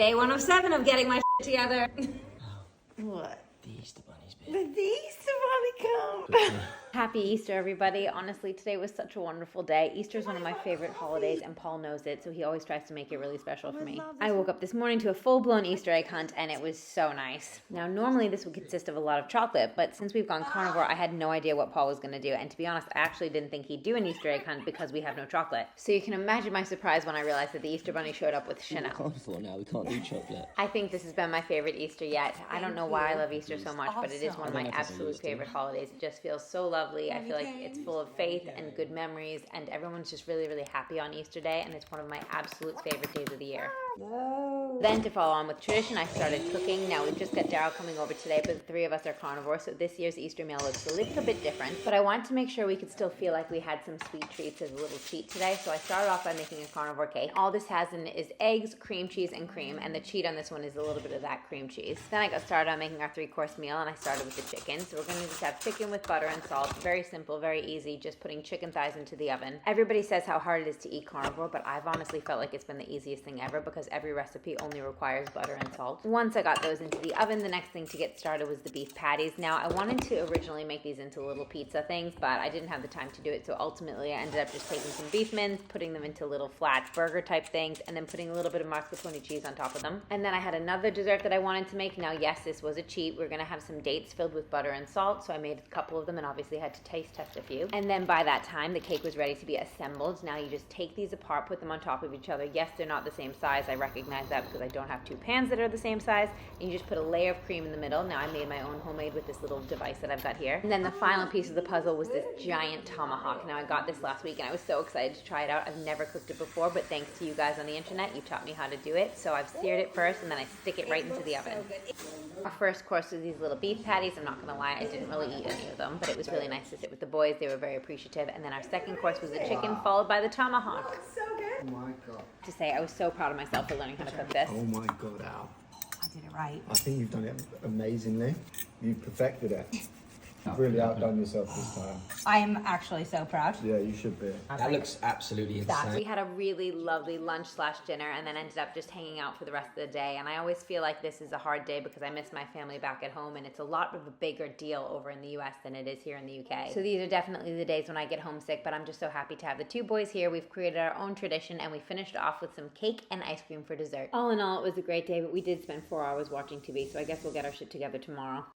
Day 107 of getting my shit together. What? The Easter Bunny's bit. The Easter Bunny come. Happy Easter, everybody. Honestly, today was such a wonderful day. Easter is one of my favorite holidays, and Paul knows it, so he always tries to make it really special for me. I woke up this morning to a full-blown Easter egg hunt, and it was so nice. Now, normally this would consist of a lot of chocolate, but since we've gone carnivore, I had no idea what Paul was going to do, and to be honest, I actually didn't think he'd do an Easter egg hunt because we have no chocolate. So you can imagine my surprise when I realized that the Easter Bunny showed up with Chanel. Carnivore now, we can't do chocolate. I think this has been my favorite Easter yet. I don't know why I love Easter so much, but it is one of my absolute favorite holidays. It just feels so lovely. I feel like it's full of faith and good memories, and everyone's just really, really happy on Easter Day, and it's one of my absolute favorite days of the year. No. Then to follow on with tradition, I started cooking. Now we've just got Daryl coming over today, but the three of us are carnivore, so this year's Easter meal looks a little bit different. But I wanted to make sure we could still feel like we had some sweet treats as a little cheat today, so I started off by making a carnivore cake. All this has in it is eggs, cream cheese, and cream, and the cheat on this one is a little bit of that cream cheese. Then I got started on making our three-course meal, and I started with the chicken. So we're going to just have chicken with butter and salt. Very simple, very easy, just putting chicken thighs into the oven. Everybody says how hard it is to eat carnivore, but I've honestly felt like it's been the easiest thing ever because every recipe only requires butter and salt. Once I got those into the oven, the next thing to get started was the beef patties. Now, I wanted to originally make these into little pizza things, but I didn't have the time to do it, so ultimately I ended up just taking some beef mince, putting them into little flat burger type things, and then putting a little bit of mascarpone cheese on top of them. And then I had another dessert that I wanted to make. Now, yes, this was a cheat. We're gonna have some dates filled with butter and salt, so I made a couple of them and obviously had to taste test a few. And then by that time, the cake was ready to be assembled. Now you just take these apart, put them on top of each other. Yes, they're not the same size. I recognize that because I don't have two pans that are the same size. And you just put a layer of cream in the middle. Now I made my own homemade with this little device that I've got here. And then the final piece of the puzzle was this giant tomahawk. Now I got this last week and I was so excited to try it out. I've never cooked it before, but thanks to you guys on the internet, you taught me how to do it. So I've seared it first and then I stick it right into the oven. Our first course was these little beef patties. I'm not gonna lie, I didn't really eat any of them, but it was really nice to sit with the boys. They were very appreciative. And then our second course was the chicken, followed by the tomahawk. So good. Oh my god. To say, I was so proud of myself for learning how to cook this. Oh my god, Al. I did it right. I think you've done it amazingly. You've perfected it. You've really outdone yourself this time. I am actually so proud. Yeah, you should be. That looks absolutely insane. We had a really lovely lunch/dinner and then ended up just hanging out for the rest of the day. And I always feel like this is a hard day because I miss my family back at home and it's a lot of a bigger deal over in the US than it is here in the UK. So these are definitely the days when I get homesick, but I'm just so happy to have the two boys here. We've created our own tradition and we finished off with some cake and ice cream for dessert. All in all, it was a great day, but we did spend 4 hours watching TV, so I guess we'll get our shit together tomorrow.